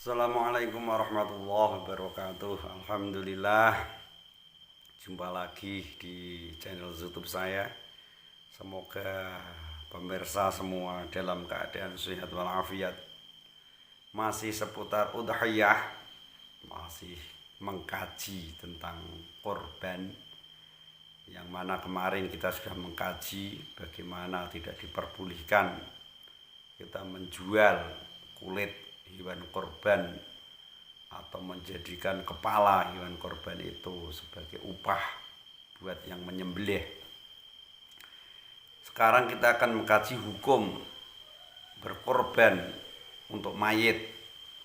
Assalamualaikum warahmatullahi wabarakatuh. Alhamdulillah, jumpa lagi di channel YouTube saya. Semoga pemirsa semua dalam keadaan sehat walafiat. Masih seputar udhiyah, masih mengkaji tentang korban, yang mana kemarin kita sudah mengkaji bagaimana tidak diperbolehkan kita menjual kulit hewan korban atau menjadikan kepala hewan korban itu sebagai upah buat yang menyembelih. Sekarang kita akan mengkaji hukum berkorban untuk mayit,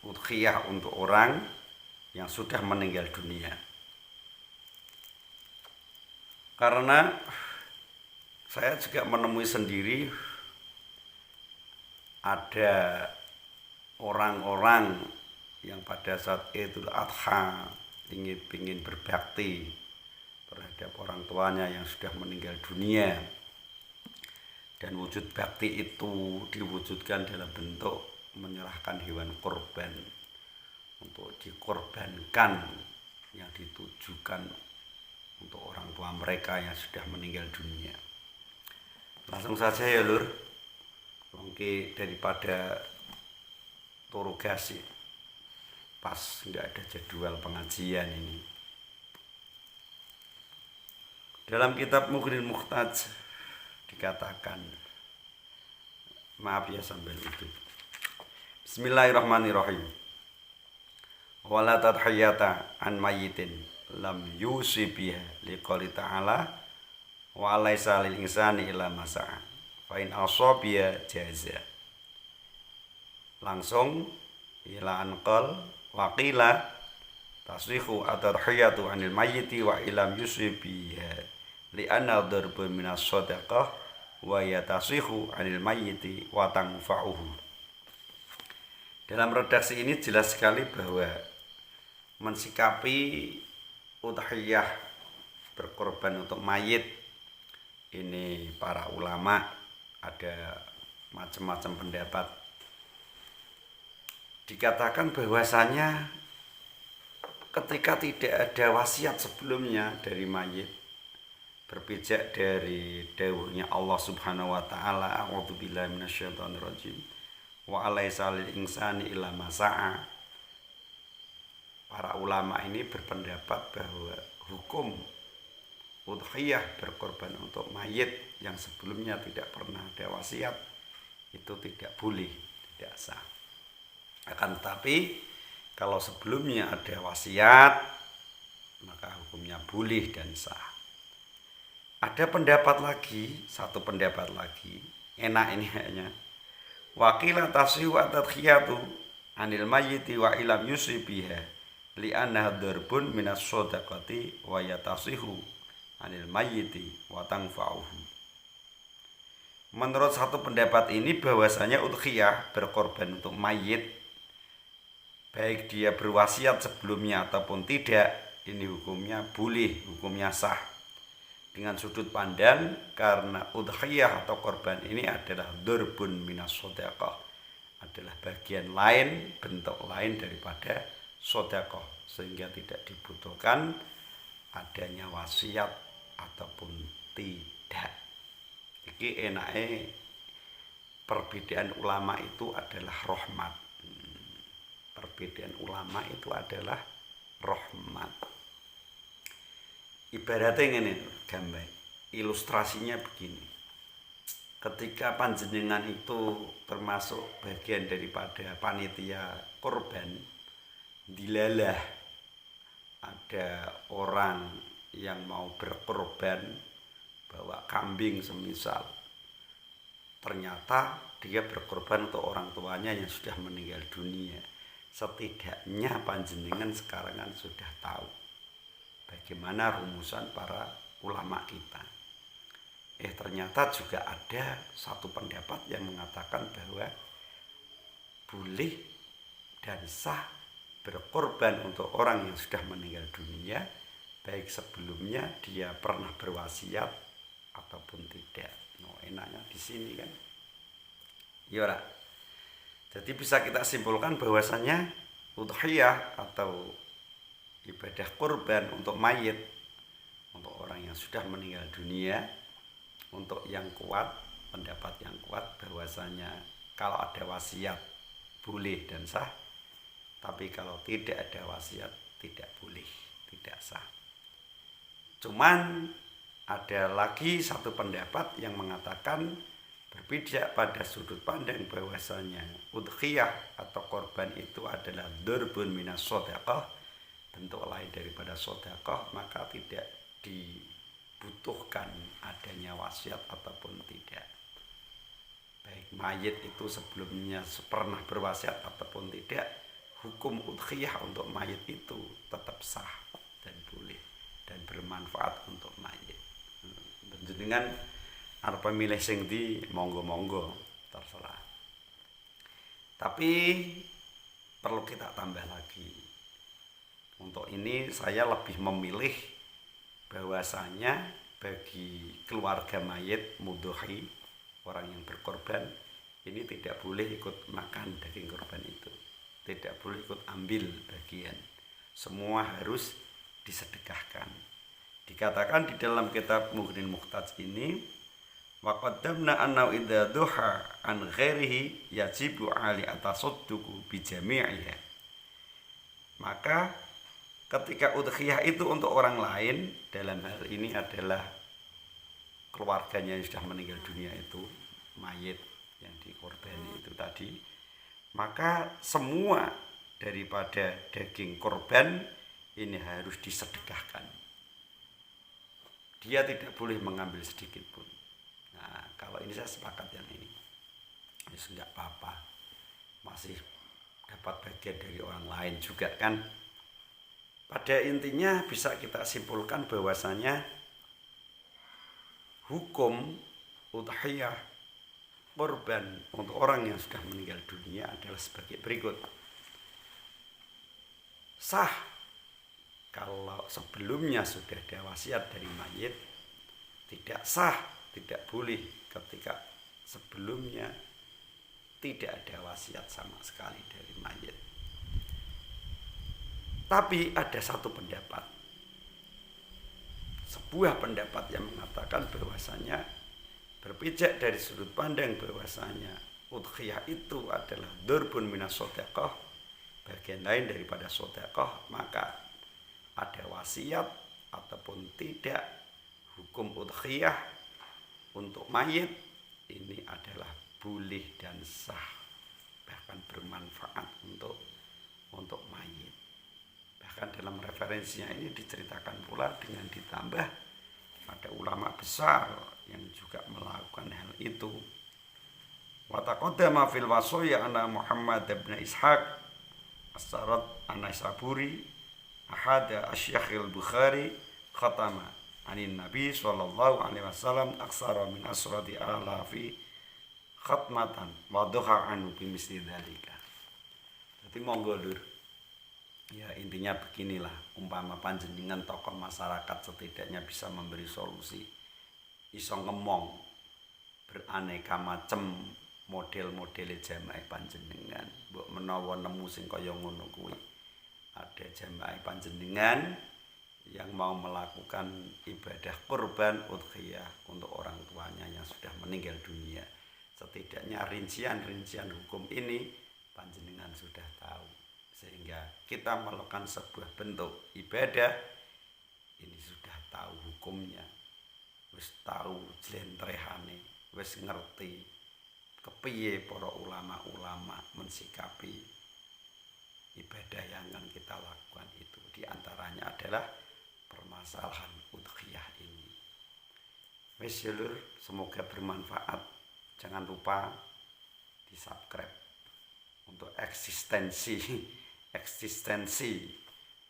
udhiyah untuk orang yang sudah meninggal dunia. Karena saya juga menemui sendiri ada orang-orang yang pada saat Idul Adha ingin berbakti terhadap orang tuanya yang sudah meninggal dunia, dan wujud bakti itu diwujudkan dalam bentuk menyerahkan hewan korban untuk dikorbankan, yang ditujukan untuk orang tua mereka yang sudah meninggal dunia. Langsung saja ya lur, mungkin daripada turugasi pas nggak ada jadwal pengajian ini. Dalam kitab Mughnil Muhtaj dikatakan, maaf ya sambil itu. Bismillahirrahmanirrahim. Wala tadhiyata an mayyitin lam yusi biha liqouli ta'ala wa laisa lil insani illa ma sa'a fa in asabiya jaza. Langsung ila anqal waqila tasrihu at-tadhiyatu anil mayyiti wa ilam yusibiha li'anna darbun minas sadaqah wa yatasrihu anil mayyiti wa tanfa'uhu. Dalam redaksi ini jelas sekali bahwa mensikapi udhiyah berkorban untuk mayit ini para ulama ada macam-macam pendapat. Dikatakan bahwasanya ketika tidak ada wasiat sebelumnya dari mayit, berpijak dari dawuhnya Allah Subhanahu wa taala, a'udzubillahi minasyaitonirrajim, wa alaisa lil insani illa ma sa'a. Para ulama ini berpendapat bahwa hukum udhiyah berkorban untuk mayit yang sebelumnya tidak pernah ada wasiat itu tidak boleh, tidak sah. Akan tetapi kalau sebelumnya ada wasiat, maka hukumnya boleh dan sah. Ada pendapat lagi, satu pendapat lagi, enak ini kayaknya. Wakila tasrihu at-tadhiyatu anil mayyiti wa ilam yusri biha li'annaha darbun minas shadaqati wa yatasrihu anil mayyiti wa tanfa'uhu. Menurut satu pendapat ini bahwasanya udhiyah berkorban untuk mayit, baik dia berwasiat sebelumnya ataupun tidak, ini hukumnya boleh, hukumnya sah. Dengan sudut pandang karena udhiyah atau korban ini adalah durbun minas shadaqah, adalah bagian lain, bentuk lain daripada shadaqah, sehingga tidak dibutuhkan adanya wasiat ataupun tidak. Iki enake perbedaan ulama itu adalah rahmat. Perbedaan ulama itu adalah rahmat. Ibaratnya ini gambar, ilustrasinya begini. Ketika panjenengan itu termasuk bagian daripada panitia korban, dilalah ada orang yang mau berkorban bawa kambing semisal, ternyata dia berkorban untuk orang tuanya yang sudah meninggal dunia. Setidaknya panjenengan sekarang kan sudah tahu bagaimana rumusan para ulama kita. Ternyata juga ada satu pendapat yang mengatakan bahwa boleh dan sah berkorban untuk orang yang sudah meninggal dunia, baik sebelumnya dia pernah berwasiat ataupun tidak. Enaknya di sini kan. Ya. Jadi bisa kita simpulkan bahwasanya udhiyah atau ibadah kurban untuk mayit, untuk orang yang sudah meninggal dunia, untuk yang kuat, pendapat yang kuat bahwasanya kalau ada wasiat boleh dan sah, tapi kalau tidak ada wasiat tidak boleh, tidak sah. Cuman ada lagi satu pendapat yang mengatakan berbeda pada sudut pandang bahwasanya udhiyah atau korban itu adalah durbun minas shadaqah, bentuk lain daripada sedekah, maka tidak dibutuhkan adanya wasiat ataupun tidak. Baik mayit itu sebelumnya pernah berwasiat ataupun tidak, hukum udhiyah untuk mayit itu tetap sah dan boleh dan bermanfaat untuk mayit. Dengan arep milih sing ndi monggo-monggo terserah. Tapi perlu kita tambah lagi. Untuk ini saya lebih memilih bahwasanya bagi keluarga mayit mudhohi, orang yang berkorban, ini tidak boleh ikut makan daging korban itu, tidak boleh ikut ambil bagian, semua harus disedekahkan. Dikatakan di dalam kitab Mughnil Muhtaj ini, wa qaddamna anna idza duha an ghairihi yajibu ali atasadduqu bi jami'iha. Maka ketika udhiyah itu untuk orang lain, dalam hal ini adalah keluarganya yang sudah meninggal dunia itu, mayit yang dikorbani itu tadi, maka semua daripada daging korban ini harus disedekahkan. Dia tidak boleh mengambil sedikit pun. Nah, kalau ini saya sepakat yang ini. Ya enggak apa-apa. Masih dapat bagian dari orang lain juga kan. Pada intinya bisa kita simpulkan bahwasanya hukum udhiyah korban untuk orang yang sudah meninggal dunia adalah sebagai berikut. Sah kalau sebelumnya sudah ada wasiat dari mayit, tidak sah, tidak boleh ketika sebelumnya tidak ada wasiat sama sekali dari mayit. Tapi ada satu pendapat, sebuah pendapat yang mengatakan bahwasanya berpijak dari sudut pandang bahwasanya udhiyah itu adalah durbun minas shadaqah, bagian lain daripada sedekah, maka ada wasiat ataupun tidak, hukum udhiyah untuk mayit ini adalah boleh dan sah, bahkan bermanfaat untuk mayit. Bahkan dalam referensinya ini diceritakan pula dengan ditambah ada ulama besar yang juga melakukan hal itu. Wa taqaddama fil wasaya anna Muhammad bin Ishaq as-Sarad an-Naisaburi ahada asy-Syaikh al-Bukhari khatama anin Nabi sallallahu alaihi wasallam aksara min asrati alafi khatmatan wa duha anu bi misli dzalika. Jadi monggo Lur. Ya intinya beginilah, umpama panjenengan tokoh masyarakat setidaknya bisa memberi solusi, iso ngemong beraneka macam model-model jamaah panjenengan, mbok menawa nemu sing kaya ngono kuwi. Ada jamaah panjenengan yang mau melakukan ibadah kurban udhiyah untuk orang tuanya yang sudah meninggal dunia. Setidaknya rincian-rincian hukum ini panjenengan sudah tahu, sehingga kita melakukan sebuah bentuk ibadah ini sudah tahu hukumnya, wis tahu jlentrehane, wis ngerti kepiye para ulama-ulama mensikapi ibadah yang akan kita lakukan itu. Di antaranya adalah permasalahan udhiyah ini. Wis ya Lur, semoga bermanfaat. Jangan lupa di subscribe untuk eksistensi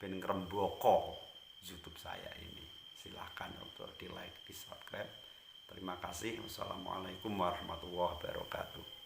ben ngrembaka YouTube saya ini. Silahkan untuk di like, di subscribe. Terima kasih. Wassalamualaikum warahmatullahi wabarakatuh.